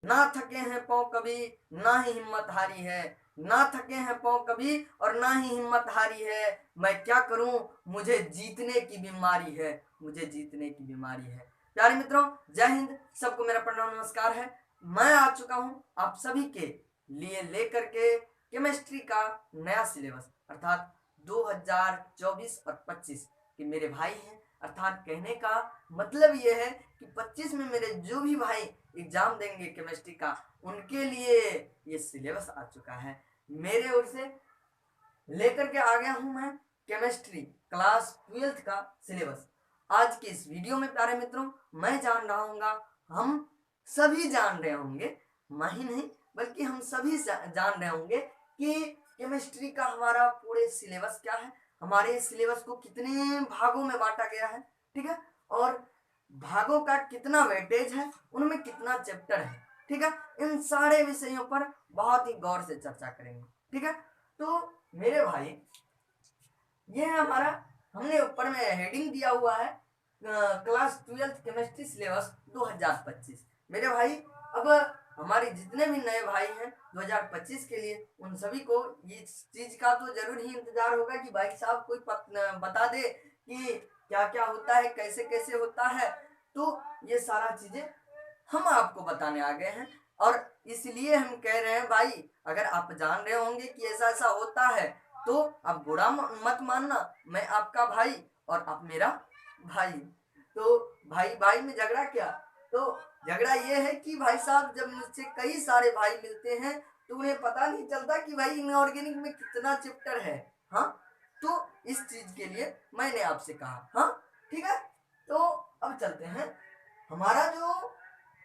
ना थके हैं पाँव कभी, ना ही हिम्मत हारी है। ना थके हैं पाँव कभी और ना ही हिम्मत हारी है। मैं क्या करूं, मुझे जीतने की बीमारी है, मुझे जीतने की बीमारी है। प्यारे मित्रों, जय हिंद, सबको मेरा प्रणाम नमस्कार है। मैं आ चुका हूं आप सभी के लिए लेकर के केमिस्ट्री का नया सिलेबस, अर्थात 2024 और 25 के मेरे भाई हैं। अर्थात कहने का मतलब ये है कि 25 में मेरे जो भी भाई एग्जाम देंगे केमिस्ट्री का, उनके लिए ये सिलेबस आ चुका है। मेरे ओर से लेकर के आ गया हूं मैं केमिस्ट्री क्लास 12th का सिलेबस। आज के इस वीडियो में प्यारे मित्रों, मैं जान रहा हूँगा, हम सभी जान रहे होंगे, मैं ही नहीं बल्कि हम सभी जान रहे होंगे कि केमिस्ट्री का हमारा पूरे सिलेबस क्या है, हमारे सिलेबस को कितने भागों में बांटा गया है, ठीक है, और भागों का कितना वेटेज है, उनमें कितना चैप्टर है, ठीक है। इन सारे विषयों पर बहुत ही गौर से चर्चा करेंगे, ठीक है। तो मेरे भाई, ये है हमारा, हमने ऊपर में हेडिंग दिया हुआ है क्लास 12th केमिस्ट्री सिलेबस 2025। मेरे भाई, अब हमारे जितने भी नए भाई हैं 2025 के लिए, उन सभी को इस चीज का तो जरूर ही इंतजार होगा कि भाई साहब कोई बता दे कि क्या क्या होता है, कैसे कैसे होता है। तो ये सारा चीजें हम आपको बताने आ गए हैं, और इसलिए हम कह रहे हैं भाई, अगर आप जान रहे होंगे कि ऐसा ऐसा होता है, तो आप बुरा मत मानना। मैं आपका भाई और आप मेरा भाई। तो भाई भाई में झगड़ा क्या, तो झगड़ा ये है कि भाई साहब, जब मुझसे कई सारे भाई मिलते हैं तो उन्हें पता नहीं चलता कि भाई इनऑर्गेनिक में कितना चैप्टर है। हाँ, तो इस चीज के लिए मैंने आपसे कहा। हाँ, ठीक है। तो अब चलते हैं, हमारा जो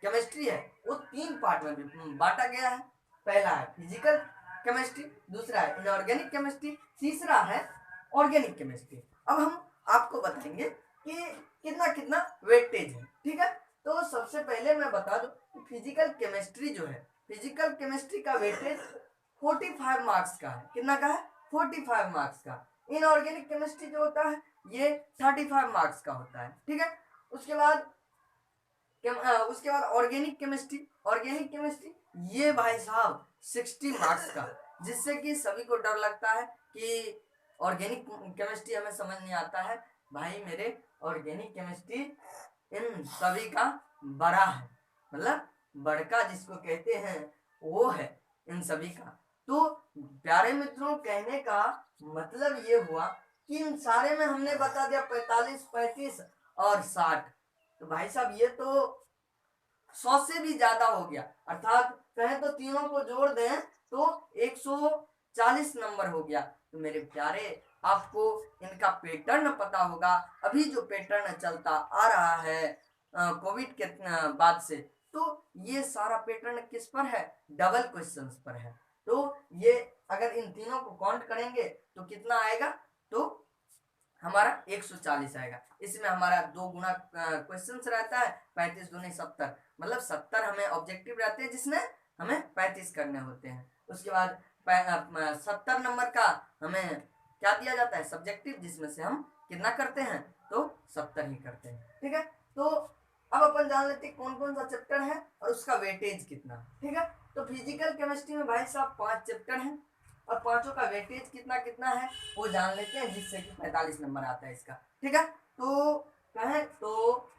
केमिस्ट्री है वो 3 पार्ट में बांटा गया है। पहला है फिजिकल केमिस्ट्री, दूसरा है इनऑर्गेनिक केमिस्ट्री, तीसरा है ऑर्गेनिक केमिस्ट्री। अब हम आपको बताएंगे कि कितना कितना वेटेज है, ठीक है। तो सबसे पहले मैं बता दूं कि फिजिकल केमिस्ट्री जो है, फिजिकल केमिस्ट्री का वेटेज 45 मार्क्स का है। कितना का है? 45 मार्क्स का। इनऑर्गेनिक केमिस्ट्री जो होता है ये 35 मार्क्स का होता है, ठीक है। उसके बाद ऑर्गेनिक केमिस्ट्री, ऑर्गेनिक केमिस्ट्री ये भाई साहब 60 मार्क्स का, जिससे कि सभी को डर लगता है कि ऑर्गेनिक केमिस्ट्री हमें समझ नहीं आता है। भाई मेरे, ऑर्गेनिक केमिस्ट्री इन सभी का बड़ा है, मतलब बड़का जिसको कहते हैं वो है इन सभी का। तो प्यारे मित्रों, कहने का मतलब ये हुआ कि इन सारे में हमने बता दिया 45, 35 और 60। तो भाई साहब ये तो 100 से भी ज्यादा हो गया। अर्थात कहें तो तीनों को जोड़ दें तो 140 नंबर हो गया। तो मेरे प्यारे, आपको इनका पैटर्न पता होगा। अभी जो पैटर्न चलता आ रहा है कोविड के बाद से, तो ये सारा पैटर्न किस पर है? डबल क्वेश्चंस पर है। तो ये अगर इन तीनों को काउंट करेंगे तो कितना आएगा? तो हमारा 140 आएगा। इसमें हमारा 2 गुना क्वेश्चन रहता है, 35 दूनी 70, मतलब 70 हमें ऑब्जेक्टिव रहते हैं जिसमें हमें 35 करने होते हैं। उसके बाद 70 नंबर का हमें क्या दिया जाता है? सब्जेक्टिव, जिसमें से हम कितना करते हैं? तो 70 ही करते हैं, ठीक है। तो अब अपन जान लेते हैं कौन कौन सा चैप्टर है और उसका वेटेज कितना, ठीक है। तो फिजिकल केमिस्ट्री में भाई साहब 5 चैप्टर हैं और पांचों का वेटेज कितना कितना है वो जान लेते हैं, जिससे कि 45 नंबर आता है इसका, ठीक है। तो कहें तो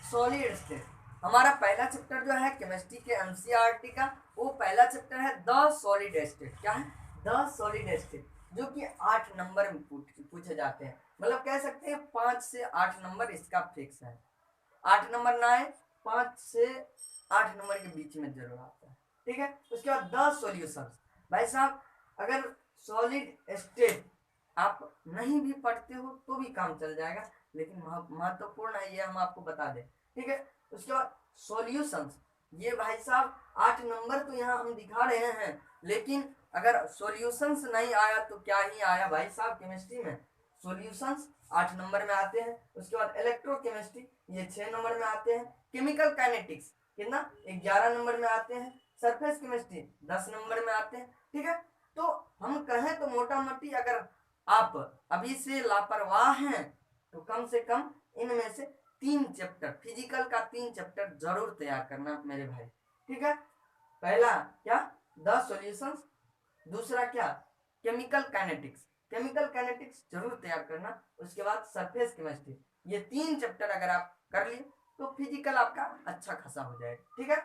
सॉलिड स्टेट, हमारा पहला चैप्टर जो है केमिस्ट्री के एनसीईआरटी का, वो पहला चैप्टर है द सॉलिड स्टेट। क्या है? द सॉलिड स्टेट, जो कि 8 नंबर में पूछे जाते हैं। मतलब कह सकते हैं 5 से 8 नंबर इसका फिक्स है। 8 नंबर ना आए, 5 से 8 नंबर के बीच में जरूर आता है, ठीक है। उसके बाद द सॉल्यूशन, भाई साहब अगर सॉलिड स्टेट आप नहीं भी पढ़ते हो तो भी काम चल जाएगा, लेकिन महत्वपूर्ण है ये हम आपको बता दें, ठीक है। उसके बाद सॉल्यूशंस, ये भाई साहब 8 नंबर तो यहाँ हम दिखा रहे हैं, लेकिन अगर सॉल्यूशंस नहीं आया तो क्या ही आया भाई साहब केमिस्ट्री में। सॉल्यूशंस 8 नंबर में आते हैं। उसके बाद इलेक्ट्रोकेमिस्ट्री, ये 6 नंबर में आते हैं। केमिकल काइनेटिक्स कितना? 11 नंबर में आते हैं। सरफेस केमिस्ट्री 10 नंबर में आते हैं, ठीक है। तो हम कहें तो मोटा मोटी अगर आप अभी से लापरवाह हैं तो कम से कम इनमें से 3 चैप्टर, फिजिकल का 3 चैप्टर जरूर तैयार करना मेरे भाई, ठीक है। पहला क्या, द सॉल्यूशंस, दूसरा क्या, केमिकल काइनेटिक्स, केमिकल काइनेटिक्स जरूर तैयार करना। उसके बाद सरफेस केमिस्ट्री, ये 3 चैप्टर अगर आप कर लिए तो फिजिकल आपका अच्छा खासा हो जाएगा, ठीक है।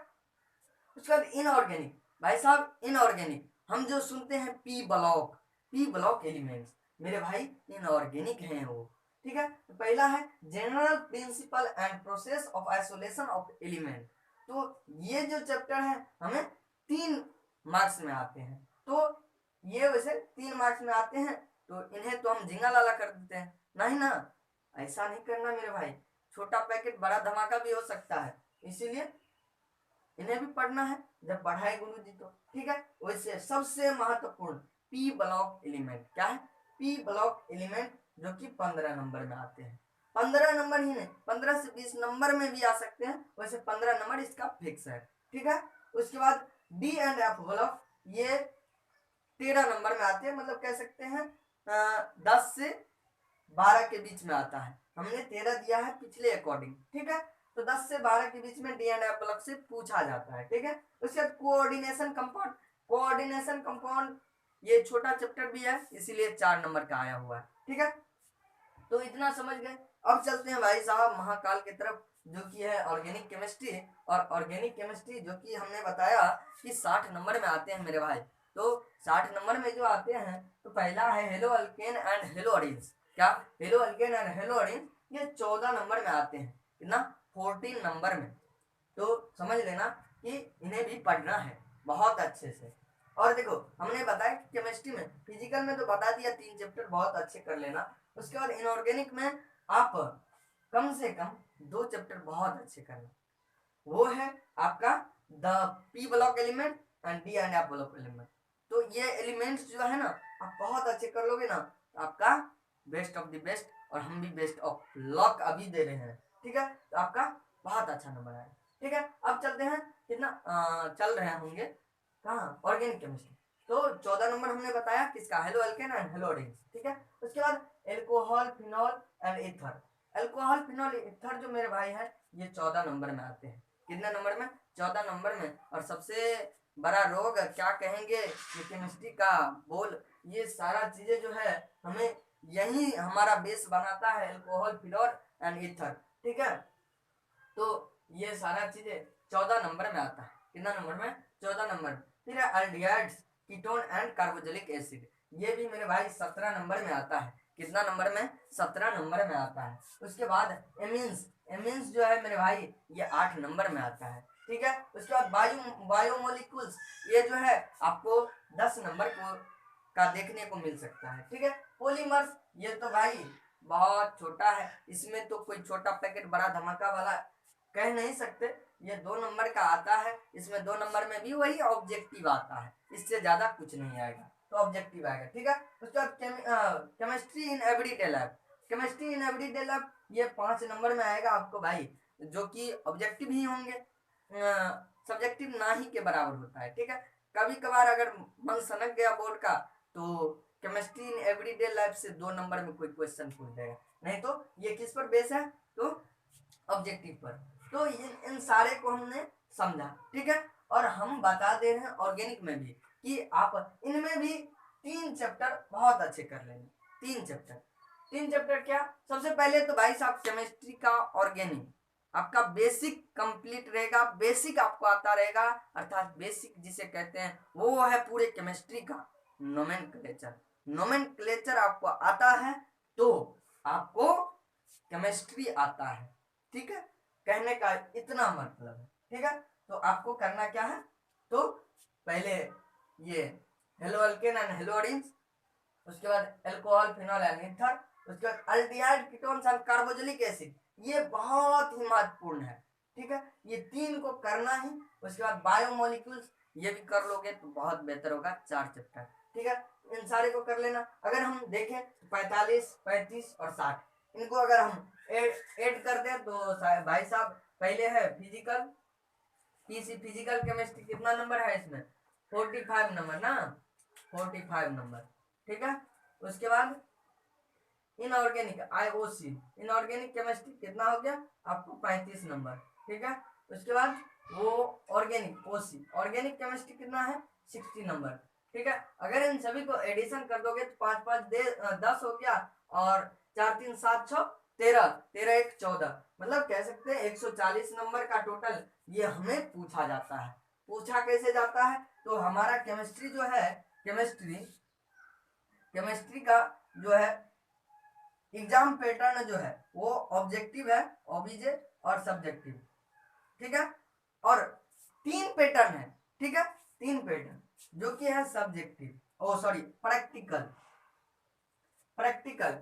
उसके बाद इनऑर्गेनिक, भाई साहब इनऑर्गेनिक हम जो सुनते हैं P block, P block elements, मेरे भाई इनऑर्गेनिक हैं वो, ठीक है। तो पहला है general principle and process of isolation of element. तो ये जो चैप्टर है हमें 3 मार्क्स में आते हैं। तो ये वैसे 3 मार्क्स में आते हैं, तो इन्हें तो हम झिंगा लाला कर देते हैं, नहीं ना, ऐसा नहीं करना मेरे भाई। छोटा पैकेट बड़ा धमाका भी हो सकता है, इसीलिए इन्हें भी पढ़ना है जब पढ़ाए गुरु जी तो, ठीक है। वैसे सबसे महत्वपूर्ण पी ब्लॉक एलिमेंट क्या है, पी ब्लॉक एलिमेंट जो कि 15 नंबर में आते हैं। 15 नंबर ही नहीं, 15 से 20 नंबर में भी आ सकते हैं, वैसे 15 नंबर इसका फिक्स है, ठीक है। उसके बाद डी एंड एफ ब्लॉक, ये 13 नंबर में आते हैं, मतलब कह सकते हैं 10 से 12 के बीच में आता है। हमने 13 दिया है पिछले अकॉर्डिंग, ठीक है। तो 10 से 12 के बीच में डी एंड एफ ब्लॉक से पूछा जाता है, ठीक है। उसके बाद कोऑर्डिनेशन कंपाउंड, कोऑर्डिनेशन कंपाउंड ये छोटा चैप्टर भी है, इसीलिए 4 नंबर का आया हुआ है, ठीक है। तो इतना समझ गए। अब चलते हैं भाई साहब महाकाल की तरफ, जो कि है ऑर्गेनिक केमिस्ट्री। और ऑर्गेनिक केमिस्ट्री जो कि हमने बताया कि 60 नंबर में आते हैं मेरे भाई। तो 60 नंबर में जो आते हैं, तो पहला है halo alkane and halo arenes, क्या, halo alkane and halo arenes, ये 14 नंबर में आते हैं, कितना, 14 नंबर में। तो समझ लेना कि इन्हें भी पढ़ना है बहुत अच्छे से। और देखो हमने बताया कि केमिस्ट्री में, फिजिकल में तो बता दिया 3 चैप्टर बहुत अच्छे कर लेना। उसके बाद इनऑर्गेनिक में आप कम से कम 2 चैप्टर बहुत अच्छे करना, वो है आपका the P block element and D and F block element. तो ये एलिमेंट्स जो है ना आप बहुत अच्छे कर लोगे ना, तो आपका बेस्ट ऑफ द बेस्ट, और हम भी बेस्ट ऑफ लक अभी दे रहे हैं, ठीक है। तो आपका बहुत अच्छा नंबर आएगा, ठीक है। अब चलते हैं, कितना चल रहे होंगे कहाँ, ऑर्गेनिक केमिस्ट्री। तो 14 नंबर हमने बताया किसका, hello alkane and halo arenes, ठीक है। उसके बाद alcohol phenol and ether, alcohol phenol ether जो मेरे भाई है ये 14 नंबर में आते हैं, कितने नंबर में, 14 नंबर में। और सबसे बड़ा रोग क्या कहेंगे ये केमिस्ट्री का बोल, ये सारा चीजें जो है हमें यही हमारा बेस बनाता है, एल्कोहल फिनॉल एंड ईथर, ठीक है। तो ये सारा चीजें 14 नंबर में आता है, कितना नंबर में, 14 नंबर। फिर aldehydes, ketone and carboxylic acid, ये भी मेरे भाई 17 नंबर में आता है, कितना नंबर में, 17 नंबर में आता है। उसके बाद एमीन्स, एमीन्स जो है मेरे भाई ये 8 नंबर में आता है, ठीक है। उसके बाद बायोमोलिक्यूल्स, ये जो है आपको 10 नंबर को का देखने को मिल सकता है, ठीक है। पॉलीमर्स, ये तो भाई बहुत छोटा है, इसमें तो कोई छोटा पैकेट बड़ा धमाका वाला कह नहीं सकते, ये 2 नंबर का आता है, इसमें 2 नंबर में भी वही ऑब्जेक्टिव आता है, इससे ज्यादा कुछ नहीं आएगा, तो ऑब्जेक्टिव आएगा, ठीक है। उसके बाद chemistry in everyday lab, chemistry in everyday lab ये 5 नंबर में आएगा आपको भाई, जो कि ऑब्जेक्टिव ही होंगे, सब्जेक्टिव ना ही के बराबर होता है, ठीक है। कभी कभार अगर मन सनक गया बोर्ड का, तो केमिस्ट्री इन एवरीडे लाइफ से 2 नंबर में कोई क्वेश्चन पूछ देगा, नहीं तो ये किस पर बेस है, तो ऑब्जेक्टिव पर। तो इन सारे को हमने समझा, ठीक है। और हम बता दे रहे हैं ऑर्गेनिक में भी कि आप इनमें भी 3 चैप्टर बहुत अच्छे कर लेंगे, 3 चैप्टर, 3 चैप्टर क्या, सबसे पहले तो भाई साहब केमिस्ट्री का ऑर्गेनिक आपका बेसिक कंप्लीट रहेगा, बेसिक आपको आता रहेगा, अर्थात बेसिक जिसे कहते हैं वो है पूरे केमिस्ट्री का नोमेनक्लेचर, नोमेनक्लेचर आपको आता है तो आपको केमिस्ट्री आता है, ठीक है। कहने का इतना मतलब है, ठीक है। तो आपको करना क्या है, तो पहले ये hello alkane and halo arenes, उसके बाद अल्कोहल फिनॉल एंड ईथर, उसके बाद aldehyde ketones and carboxylic acid, ये बहुत ही महत्वपूर्ण है, ठीक है। ये 3 को करना ही। उसके बाद बायोमोलिक्यूल्स, ये भी कर लोगे तो बहुत बेहतर होगा, 4 चैप्टर, ठीक है। इन सारे को कर लेना। अगर हम देखें 45, 35 और 60, इनको अगर हम ऐड कर दें तो भाई साहब पहले है फिजिकल, पीसी फिजिकल केमिस्ट्री, कितना नंबर है इसमें, 45 नंबर ना, 45 नंबर, ठीक है। उसके बाद इनऑर्गेनिक आईओसी, इनऑर्गेनिक केमिस्ट्री कितना हो गया आपको, 35 नंबर, ठीक है। उसके बाद वो ऑर्गेनिक ओसी, ऑर्गेनिक केमिस्ट्री कितना है 60 नंबर। ठीक है, अगर इन सभी को एडिशन कर दोगे तो 5 5 10 हो गया, और 4 3 7 6 13, 13 1 14, मतलब कह सकते हैं 140 नंबर का टोटल ये हमें पूछा जाता है। पूछा कैसे जाता है, तो हमारा केमिस्ट्री जो है, केमिस्ट्री का जो है एग्जाम पैटर्न जो है वो ऑब्जेक्टिव है, ओबीजे और सब्जेक्टिव। ठीक है, और 3 पैटर्न है। ठीक है, 3 पैटर्न जो कि है सब्जेक्टिव, ओ सॉरी प्रैक्टिकल, प्रैक्टिकल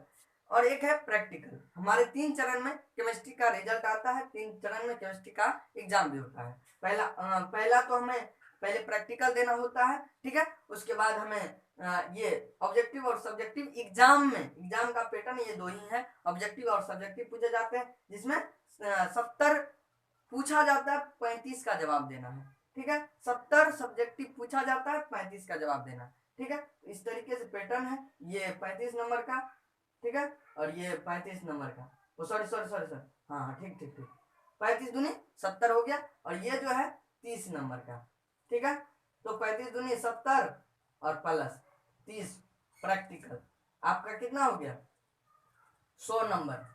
और एक है प्रैक्टिकल। हमारे 3 चरण में केमिस्ट्री का रिजल्ट आता है, 3 चरण में केमिस्ट्री का एग्जाम भी होता है। पहला तो हमें पहले प्रैक्टिकल देना होता है। ठीक है, उसके बाद हमें ये ऑब्जेक्टिव और सब्जेक्टिव एग्जाम में, एग्जाम का पैटर्न ये दो ही है, ऑब्जेक्टिव और सब्जेक्टिव पूछे जाते हैं, जिसमें 70 पूछा जाता है, 35 का जवाब देना है। ठीक है, 70 सब्जेक्टिव पूछा जाता है, 35 का जवाब देना। ठीक है, इस तरीके से पैटर्न है, ये 35 नंबर का। ठीक है, और ये 35 नंबर का, ओ सॉरी सॉरी सॉरी सॉरी, हाँ हाँ ठीक ठीक ठीक, 35 दूनी 70 हो गया, और ये जो है 30 नंबर का। ठीक है, तो 35 दूनी 70 और प्लस 30 प्रैक्टिकल, आपका कितना हो गया 100 नंबर।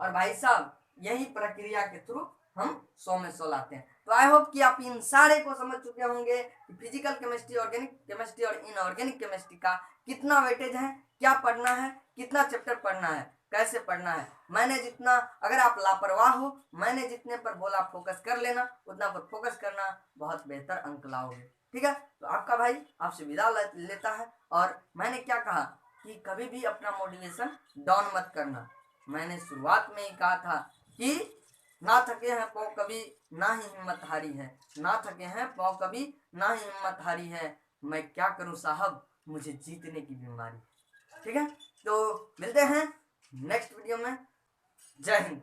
और भाई साहब यही प्रक्रिया के थ्रू हम 100 में 100 लाते हैं। तो आई होप कि आप इन सारे को समझ चुके होंगे कि फिजिकल केमिस्ट्री, ऑर्गेनिक केमिस्ट्री और इनऑर्गेनिक केमिस्ट्री का कितना वेटेज है, क्या पढ़ना है, कितना चैप्टर पढ़ना है, कैसे पढ़ना है। मैंने जितना, अगर आप लापरवाह हो, मैंने जितने पर बोला फोकस कर लेना, उतना पर फोकस करना, बहुत बेहतर अंक लाओगे। ठीक है, तो आपका भाई आपसे विदा लेता है। और मैंने क्या कहा कि कभी भी अपना मोटिवेशन डाउन मत करना। मैंने शुरुआत में ही कहा था कि ना थके हैं पाँव कभी, ना ही हिम्मत हारी है, ना थके हैं पाँव कभी, ना ही हिम्मत हारी है, मैं क्या करूं साहब, मुझे जीतने की बीमारी। ठीक है, तो मिलते हैं नेक्स्ट वीडियो में। जय हिंद।